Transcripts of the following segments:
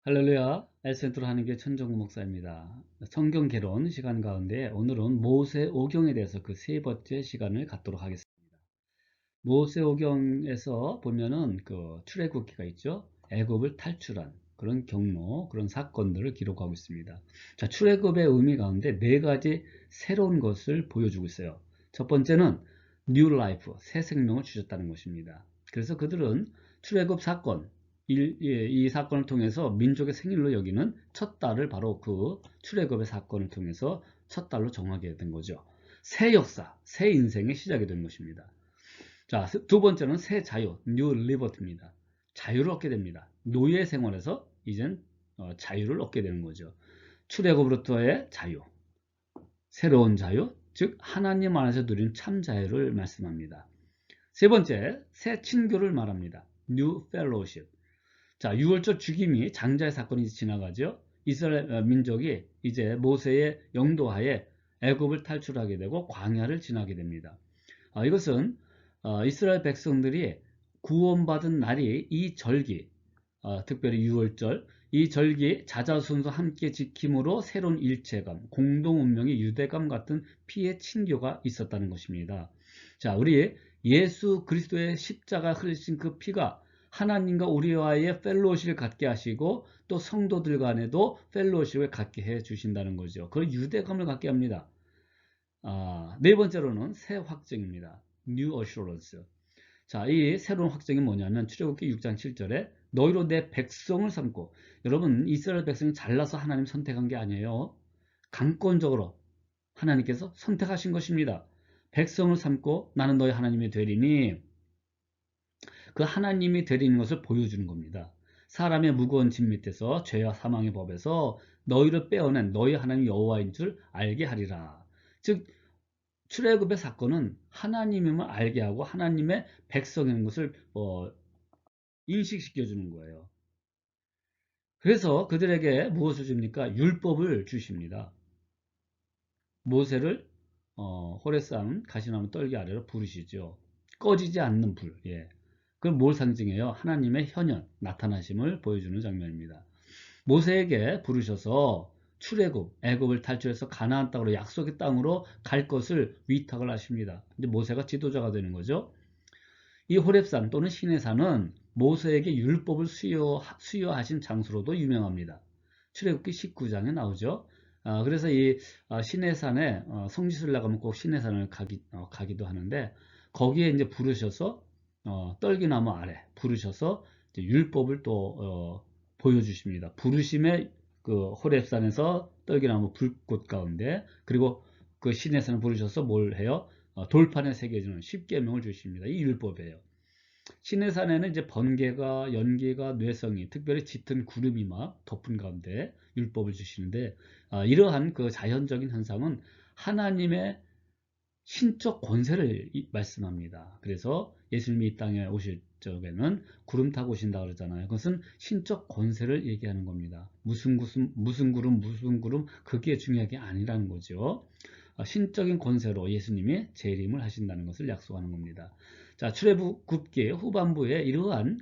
할렐루야, 엘센트로 하는 게 천정구 목사입니다. 성경 개론 시간 가운데 오늘은 모세오경에 대해서 그 세 번째 시간을 갖도록 하겠습니다. 모세오경에서 보면은 그 출애굽기가 있죠. 애굽을 탈출한 그런 경로, 그런 사건들을 기록하고 있습니다. 자, 출애굽의 의미 가운데 네 가지 새로운 것을 보여주고 있어요. 첫 번째는 new life, 새 생명을 주셨다는 것입니다. 그래서 그들은 출애굽 사건, 이 사건을 통해서 민족의 생일로 여기는 첫 달을 바로 그 출애굽의 사건을 통해서 첫 달로 정하게 된 거죠. 새 역사, 새 인생의 시작이 된 것입니다. 자, 두 번째는 새 자유, 뉴 리버티입니다. 자유를 얻게 됩니다. 노예 생활에서 이젠 자유를 얻게 되는 거죠. 출애굽으로부터의 자유, 새로운 자유, 즉 하나님 안에서 누린 참 자유를 말씀합니다. 세 번째, 새 친교를 말합니다. 뉴 펠로우십. 자, 6월절 죽임이 장자의 사건이 지나가죠. 이스라엘 민족이 이제 모세의 영도하에 애굽을 탈출하게 되고 광야를 지나게 됩니다. 이것은 이스라엘 백성들이 구원받은 날이 이 절기, 특별히 6월절, 이 절기 자자손도 함께 지킴으로 새로운 일체감, 공동 운명의 유대감 같은 피의 친교가 있었다는 것입니다. 자, 우리 예수 그리스도의 십자가 흘리신 그 피가 하나님과 우리와의 펠로우십을 갖게 하시고 또 성도들 간에도 펠로우십을 갖게 해 주신다는 거죠. 그 유대감을 갖게 합니다. 네 번째로는 새 확증입니다. New Assurance. 자, 이 새로운 확증이 뭐냐면 출애굽기 6장 7절에 너희로 내 백성을 삼고, 여러분 이스라엘 백성이 잘나서 하나님 선택한 게 아니에요. 강권적으로 하나님께서 선택하신 것입니다. 백성을 삼고 나는 너희 하나님이 되리니, 그 하나님이 되리는 것을 보여주는 겁니다. 사람의 무거운 짐 밑에서 죄와 사망의 법에서 너희를 빼어낸 너희 하나님 여호와인 줄 알게 하리라. 즉 출애굽의 사건은 하나님임을 알게 하고 하나님의 백성인 것을 인식시켜 주는 거예요. 그래서 그들에게 무엇을 줍니까? 율법을 주십니다. 모세를 호레산 가시나무 떨기 아래로 부르시죠. 꺼지지 않는 불. 예. 그걸 뭘 상징해요? 하나님의 현현, 나타나심을 보여주는 장면입니다. 모세에게 부르셔서 출애굽, 애굽을 탈출해서 가나안 땅으로, 약속의 땅으로 갈 것을 위탁을 하십니다. 이제 모세가 지도자가 되는 거죠. 이 호렙산 또는 시내산은 모세에게 율법을 수여하신 장소로도 유명합니다. 출애굽기 19장에 나오죠. 그래서 이 시내산에 성지순례 나가면 꼭 시내산을 가기도 하는데, 거기에 이제 부르셔서 떨기나무 아래 부르셔서 이제 율법을 또 보여주십니다. 부르심의 그 호렙산에서 떨기나무 불꽃 가운데, 그리고 그 시내산을 부르셔서 뭘 해요? 돌판에 새겨주는 십계명을 주십니다. 이 율법이에요. 시내산에는 이제 번개가, 연기가, 뇌성이, 특별히 짙은 구름이 막 덮은 가운데 율법을 주시는데, 이러한 그 자연적인 현상은 하나님의 신적 권세를 말씀합니다. 그래서 예수님이 이 땅에 오실 적에는 구름 타고 오신다 그러잖아요. 그것은 신적 권세를 얘기하는 겁니다. 무슨 구름, 그게 중요한 게 아니라는 거죠. 신적인 권세로 예수님이 재림을 하신다는 것을 약속하는 겁니다. 자, 출애굽기 후반부에 이러한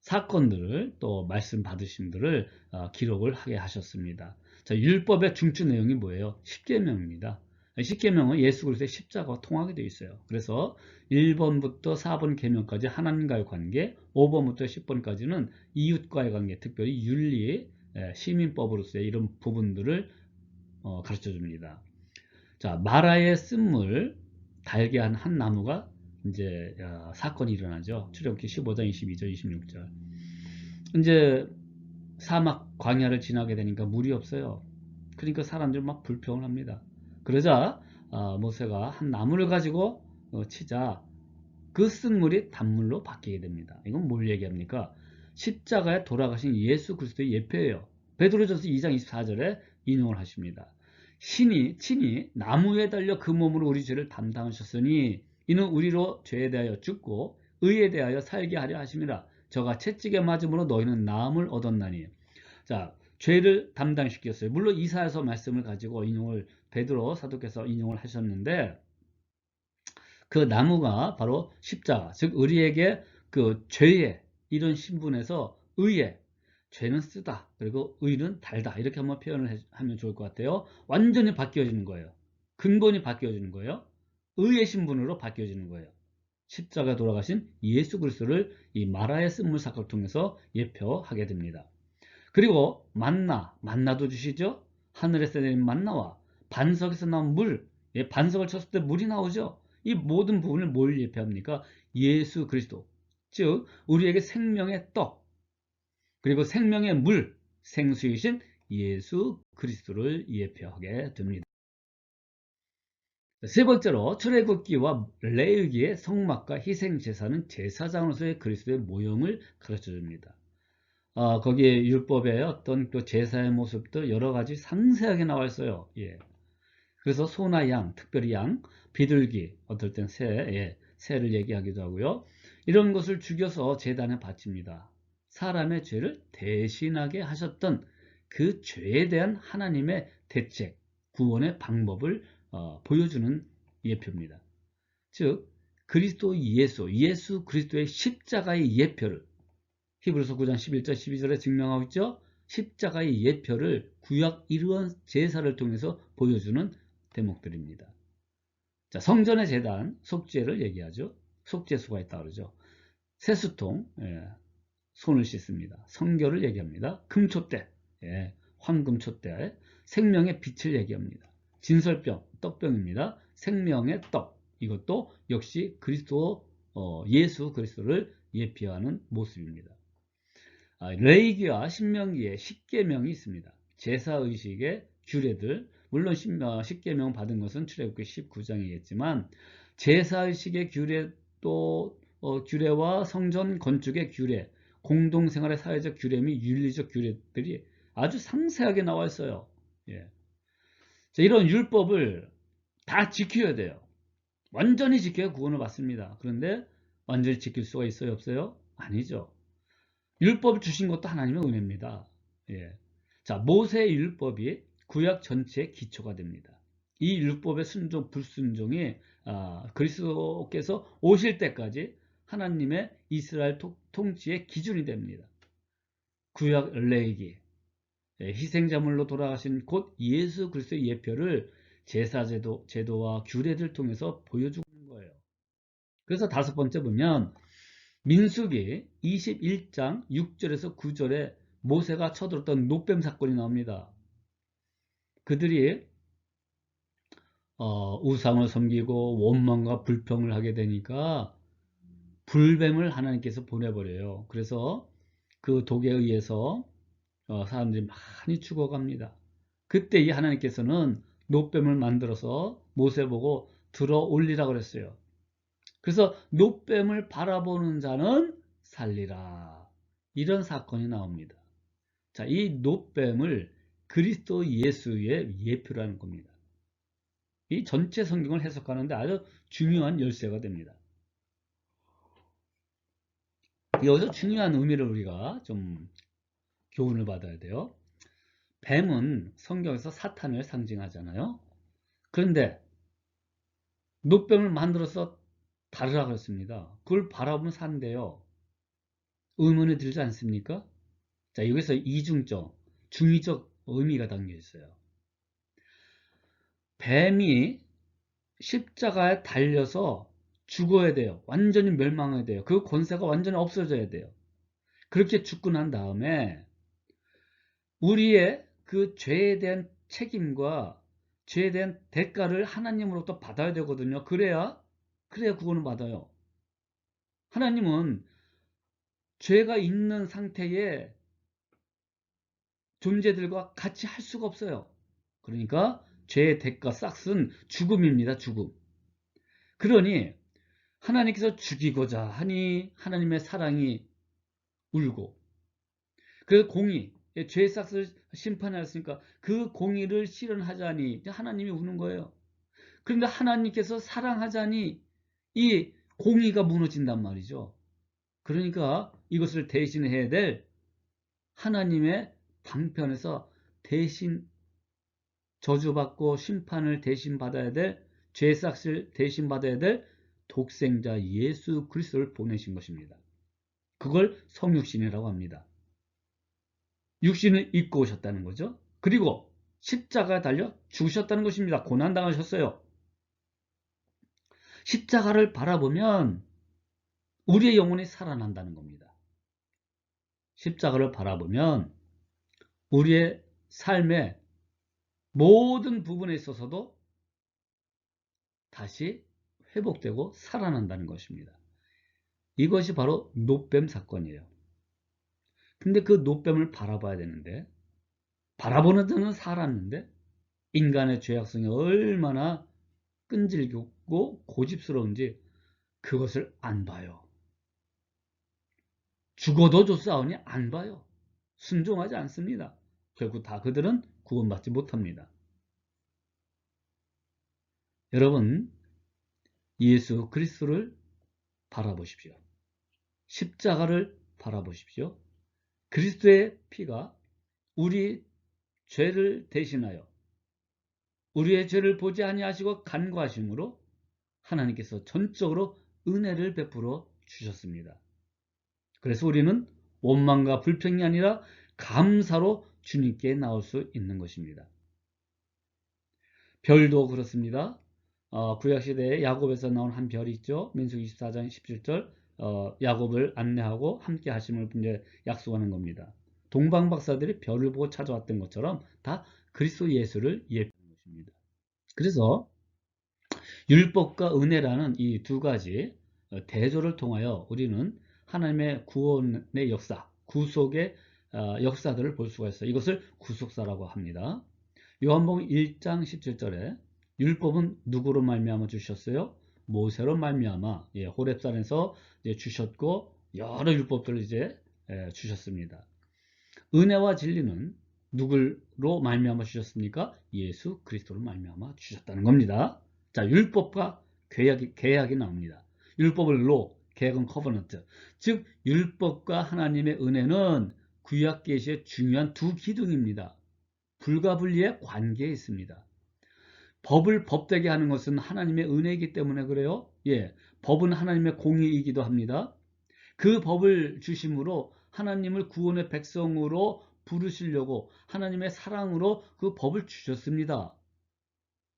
사건들을 또 말씀 받으심들을 기록을 하게 하셨습니다. 자, 율법의 중추 내용이 뭐예요? 십계명입니다. 십계명은 예수 그리스도의 십자가와 통하게 되어 있어요. 그래서 1번부터 4번 계명까지 하나님과의 관계, 5번부터 10번까지는 이웃과의 관계, 특별히 윤리, 시민법으로서의 이런 부분들을 가르쳐 줍니다. 자, 마라의 쓴물 달게 한 나무가 이제 사건이 일어나죠. 출애굽기 15장 22절 26절. 이제 사막 광야를 지나게 되니까 물이 없어요. 그러니까 사람들 막 불평을 합니다. 그러자 모세가 한 나무를 가지고 치자 그 쓴물이 단물로 바뀌게 됩니다. 이건 뭘 얘기합니까? 십자가에 돌아가신 예수 그리스도의 예표예요. 베드로전서 2장 24절에 인용을 하십니다. 신이 친히 나무에 달려 그 몸으로 우리 죄를 담당하셨으니 이는 우리로 죄에 대하여 죽고 의에 대하여 살게 하려 하심이라. 저가 채찍에 맞음으로 너희는 나음을 얻었나니. 자, 죄를 담당시켰어요. 물론 이사야서 말씀을 가지고 인용을 베드로 사도께서 인용을 하셨는데, 그 나무가 바로 십자가, 즉 우리에게 그 죄의 이런 신분에서 의에, 죄는 쓰다, 그리고 의는 달다. 이렇게 한번 표현을 하면 좋을 것 같아요. 완전히 바뀌어지는 거예요. 근본이 바뀌어지는 거예요. 의의 신분으로 바뀌어지는 거예요. 십자가 돌아가신 예수 그리스도를 이 마라의 쓴물 사건을 통해서 예표하게 됩니다. 그리고 만나도 주시죠. 하늘에서 내린 만나와 반석에서 나온 물, 반석을 쳤을 때 물이 나오죠. 이 모든 부분을 뭘 예표합니까? 예수 그리스도, 즉 우리에게 생명의 떡, 그리고 생명의 물, 생수이신 예수 그리스도를 예표하게 됩니다. 세 번째로 출애굽기와 레위기의 성막과 희생제사는 제사장으로서의 그리스도의 모형을 가르쳐줍니다. 거기에 율법의 어떤 그 제사의 모습도 여러 가지 상세하게 나와 있어요. 예. 그래서 소나 양, 특별히 양, 비둘기, 어떨 땐 새, 새를 얘기하기도 하고요. 이런 것을 죽여서 제단에 바칩니다. 사람의 죄를 대신하게 하셨던 그 죄에 대한 하나님의 대책, 구원의 방법을 보여주는 예표입니다. 즉 그리스도 예수 그리스도의 십자가의 예표를 히브리서 9장 11절 12절에 증명하고 있죠. 십자가의 예표를 구약 이루한 제사를 통해서 보여주는 대목들입니다. 자, 성전의 제단, 속죄를 얘기하죠. 속죄수가 있다 그러죠. 세수통, 손을 씻습니다. 성결을 얘기합니다. 금촛대, 황금촛대, 생명의 빛을 얘기합니다. 진설병, 떡병입니다. 생명의 떡, 이것도 역시 그리스도, 예수 그리스도를 예표하는 모습입니다. 레위기와 신명기에 십계명이 있습니다. 제사의식의 규례들, 물론 십계명 받은 것은 출애굽기 19장이겠지만 제사의식의 규례 또 규례와 성전 건축의 규례, 공동생활의 사회적 규례 및 윤리적 규례들이 아주 상세하게 나와 있어요. 예. 자, 이런 율법을 다 지켜야 돼요. 완전히 지켜야 구원을 받습니다. 그런데 완전히 지킬 수가 있어요, 없어요? 아니죠. 율법을 주신 것도 하나님의 은혜입니다. 예. 자, 모세의 율법이 구약 전체의 기초가 됩니다. 이 율법의 순종, 불순종이 그리스도께서 오실 때까지 하나님의 이스라엘 통치의 기준이 됩니다. 구약 레위기, 희생자물로 돌아가신 곧 예수 그리스도의 예표를 제도와 규례들 통해서 보여주는 거예요. 그래서 다섯 번째 보면 민수기 21장 6절에서 9절에 모세가 쳐들었던 노뱀 사건이 나옵니다. 그들이 우상을 섬기고 원망과 불평을 하게 되니까 불뱀을 하나님께서 보내버려요. 그래서 그 독에 의해서 사람들이 많이 죽어갑니다. 그때 이 하나님께서는 노뱀을 만들어서 모세 보고 들어 올리라고 그랬어요. 그래서 노뱀을 바라보는 자는 살리라. 이런 사건이 나옵니다. 자, 이 노뱀을 그리스도 예수의 예표라는 겁니다. 이 전체 성경을 해석하는데 아주 중요한 열쇠가 됩니다. 여기서 중요한 의미를 우리가 좀 교훈을 받아야 돼요. 뱀은 성경에서 사탄을 상징하잖아요. 그런데 노뱀을 만들어서 다루라 그랬습니다. 그걸 바라보면 산대요. 의문이 들지 않습니까? 자, 여기서 이중적, 중의적 의미가 담겨 있어요. 뱀이 십자가에 달려서 죽어야 돼요. 완전히 멸망해야 돼요. 그 권세가 완전히 없어져야 돼요. 그렇게 죽고 난 다음에 우리의 그 죄에 대한 책임과 죄에 대한 대가를 하나님으로부터 받아야 되거든요. 그래야 구원을 받아요. 하나님은 죄가 있는 상태의 존재들과 같이 할 수가 없어요. 그러니까 죄의 대가 싹은 죽음입니다. 죽음. 그러니 하나님께서 죽이고자 하니 하나님의 사랑이 울고, 그 공의, 죄의 싹을 심판하였으니까 그 공의를 실현하자니 하나님이 우는 거예요. 그런데 하나님께서 사랑하자니 이 공의가 무너진단 말이죠. 그러니까 이것을 대신해야 될 하나님의 방편에서 대신 저주받고 심판을 대신 받아야 될, 죄삭을 대신 받아야 될 독생자 예수 그리스도를 보내신 것입니다. 그걸 성육신이라고 합니다. 육신을 입고 오셨다는 거죠. 그리고 십자가에 달려 죽으셨다는 것입니다. 고난당하셨어요. 십자가를 바라보면 우리의 영혼이 살아난다는 겁니다. 십자가를 바라보면 우리의 삶의 모든 부분에 있어서도 다시 회복되고 살아난다는 것입니다. 이것이 바로 노뱀 사건이에요. 근데 그 노뱀을 바라봐야 되는데, 바라보는 데는 살았는데 인간의 죄악성이 얼마나 끈질기고 고집스러운지 그것을 안 봐요. 죽어도 좋사오니 안 봐요. 순종하지 않습니다. 결국 다 그들은 구원받지 못합니다. 여러분, 예수 그리스도를 바라보십시오. 십자가를 바라보십시오. 그리스도의 피가 우리 죄를 대신하여 우리의 죄를 보지 아니하시고 간과하심으로 하나님께서 전적으로 은혜를 베풀어 주셨습니다. 그래서 우리는 원망과 불평이 아니라 감사로 주님께 나올 수 있는 것입니다. 별도 그렇습니다. 구약시대에 야곱에서 나온 한 별이 있죠. 민수기 24장 17절 야곱을 안내하고 함께 하심을 이제 약속하는 겁니다. 동방박사들이 별을 보고 찾아왔던 것처럼 다 그리스도 예수를 예표하는 것입니다. 그래서 율법과 은혜라는 이 두 가지 대조를 통하여 우리는 하나님의 구원의 역사, 구속의 역사들을 볼 수가 있어요. 이것을 구속사라고 합니다. 요한복음 1장 17절에 율법은 누구로 말미암아 주셨어요? 모세로 말미암아 호렙산에서 주셨고 여러 율법들을 주셨습니다. 은혜와 진리는 누구로 말미암아 주셨습니까? 예수 그리스도로 말미암아 주셨다는 겁니다. 자, 율법과 계약이 나옵니다. 율법을 로, 계약은 커버넌트. 즉 율법과 하나님의 은혜는 구약 계시의 중요한 두 기둥입니다. 불가분리의 관계에 있습니다. 법을 법되게 하는 것은 하나님의 은혜이기 때문에 그래요. 법은 하나님의 공의이기도 합니다. 그 법을 주심으로 하나님을 구원의 백성으로 부르시려고 하나님의 사랑으로 그 법을 주셨습니다.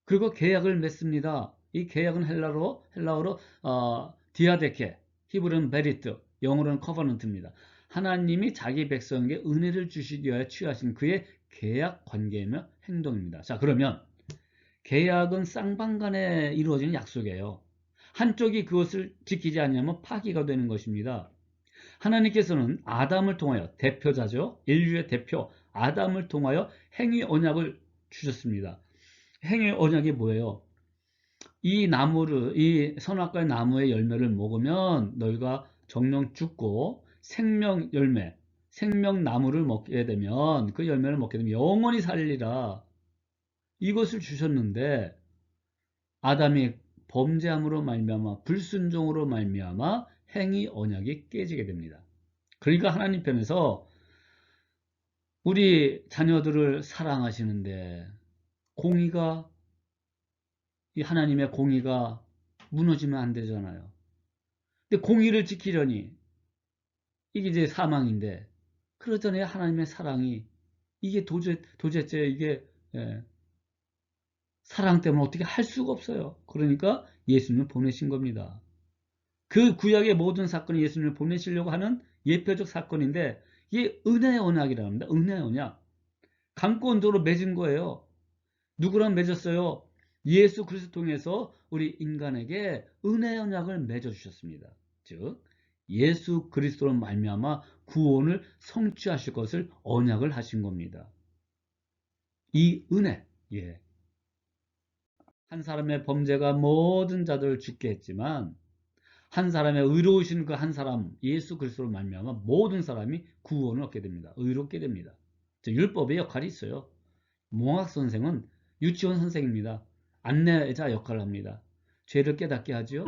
그리고 계약을 맺습니다. 이 계약은 헬라어로 디아데케, 히브리는 베리트, 영어로는 커버넌트입니다. 하나님이 자기 백성에게 은혜를 주시기 위하여 취하신 그의 계약 관계이며 행동입니다. 자, 그러면 계약은 쌍방간에 이루어지는 약속이에요. 한쪽이 그것을 지키지 않으면 파기가 되는 것입니다. 하나님께서는 아담을 통하여 대표자죠. 인류의 대표 아담을 통하여 행위 언약을 주셨습니다. 행위 언약이 뭐예요? 이 선악과의 나무의 열매를 먹으면 너희가 정령 죽고 생명 열매, 생명나무를 먹게 되면 그 열매를 먹게 되면 영원히 살리라. 이것을 주셨는데 아담이 범죄함으로 말미암아 불순종으로 말미암아 행위 언약이 깨지게 됩니다. 그러니까 하나님 편에서 우리 자녀들을 사랑하시는데 이 하나님의 공의가 무너지면 안 되잖아요. 근데 공의를 지키려니 이게 이제 사망인데 그러더니 하나님의 사랑이 이게 도대체 이게 사랑 때문에 어떻게 할 수가 없어요. 그러니까 예수님을 보내신 겁니다. 그 구약의 모든 사건이 예수님을 보내시려고 하는 예표적 사건인데 이게 은혜의 언약이라고 합니다. 은혜의 언약. 강권적으로 맺은 거예요. 누구랑 맺었어요? 예수 그리스도 통해서 우리 인간에게 은혜의 언약을 맺어주셨습니다. 즉 예수 그리스도로 말미암아 구원을 성취하실 것을 언약을 하신 겁니다. 이 은혜, 한 사람의 범죄가 모든 자들을 죽게 했지만 한 사람의 의로우신 그 한 사람 예수 그리스도로 말미암아 모든 사람이 구원을 얻게 됩니다. 의롭게 됩니다. 율법의 역할이 있어요. 몽학 선생은 유치원 선생입니다. 안내자 역할을 합니다. 죄를 깨닫게 하지요.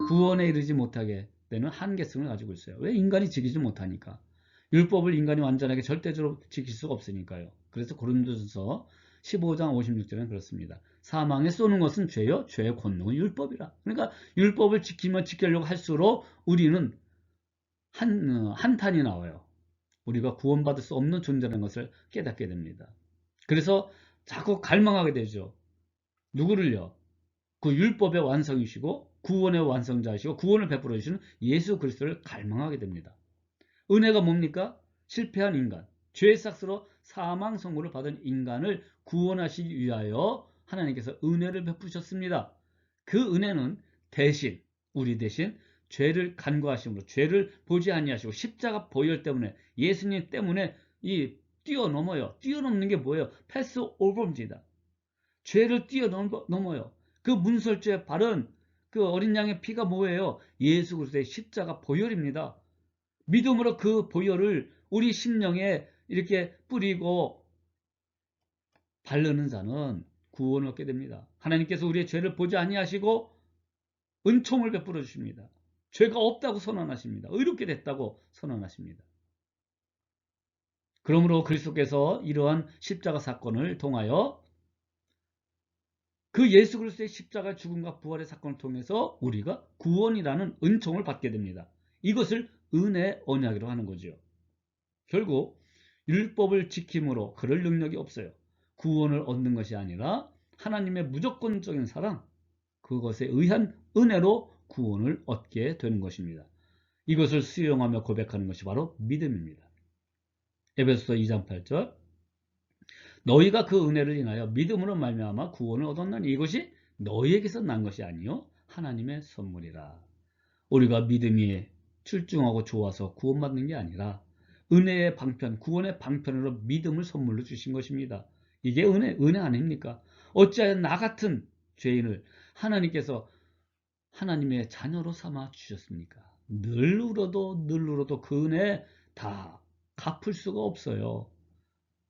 구원에 이르지 못하게 되는 한계성을 가지고 있어요. 왜? 인간이 지키지 못하니까. 율법을 인간이 완전하게 절대적으로 지킬 수가 없으니까요. 그래서 고린도전서 15장 56절은 그렇습니다. 사망에 쏘는 것은 죄요. 죄의 권능은 율법이라. 그러니까 율법을 지키려고 할수록 우리는 한탄이 나와요. 우리가 구원받을 수 없는 존재라는 것을 깨닫게 됩니다. 그래서 자꾸 갈망하게 되죠. 누구를요? 그 율법의 완성이시고 구원의 완성자이시고 구원을 베풀어 주시는 예수 그리스도를 갈망하게 됩니다. 은혜가 뭡니까? 실패한 인간, 죄의 삭스로 사망 선고를 받은 인간을 구원하시기 위하여 하나님께서 은혜를 베푸셨습니다. 그 은혜는 대신 우리 대신 죄를 간과하심으로 죄를 보지 아니하시고 십자가 보혈 때문에 예수님 때문에 이 뛰어넘어요. 뛰어넘는 게 뭐예요? 패스 오버입니다. 죄를 뛰어넘어요. 그 문설주에 바른 그 어린 양의 피가 뭐예요? 예수 그리스도의 십자가 보혈입니다. 믿음으로 그 보혈을 우리 심령에 이렇게 뿌리고 바르는 자는 구원을 얻게 됩니다. 하나님께서 우리의 죄를 보지 아니하시고 은총을 베풀어 주십니다. 죄가 없다고 선언하십니다. 의롭게 됐다고 선언하십니다. 그러므로 그리스도께서 이러한 십자가 사건을 통하여 그 예수 그리스도의 십자가 죽음과 부활의 사건을 통해서 우리가 구원이라는 은총을 받게 됩니다. 이것을 은혜 언약이라고 하는 거죠. 결국 율법을 지킴으로 그럴 능력이 없어요. 구원을 얻는 것이 아니라 하나님의 무조건적인 사랑, 그것에 의한 은혜로 구원을 얻게 되는 것입니다. 이것을 수용하며 고백하는 것이 바로 믿음입니다. 에베소서 2장 8절 너희가 그 은혜를 인하여 믿음으로 말미암아 구원을 얻었나니 이것이 너희에게서 난 것이 아니요 하나님의 선물이라. 우리가 믿음이 출중하고 좋아서 구원받는 게 아니라 은혜의 방편, 구원의 방편으로 믿음을 선물로 주신 것입니다. 이게 은혜 아닙니까? 어찌하여 나 같은 죄인을 하나님께서 하나님의 자녀로 삼아 주셨습니까? 늘 울어도 그 은혜 다 갚을 수가 없어요.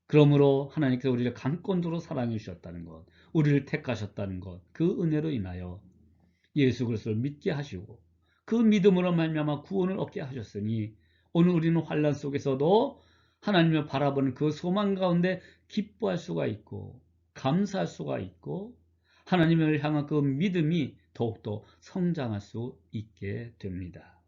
그러므로 하나님께서 우리를 강권도로 사랑해 주셨다는 것, 우리를 택하셨다는 것, 그 은혜로 인하여 예수 그리스도를 믿게 하시고 그 믿음으로 말미암아 구원을 얻게 하셨으니 오늘 우리는 환난 속에서도 하나님을 바라보는 그 소망 가운데 기뻐할 수가 있고 감사할 수가 있고 하나님을 향한 그 믿음이 더욱더 성장할 수 있게 됩니다.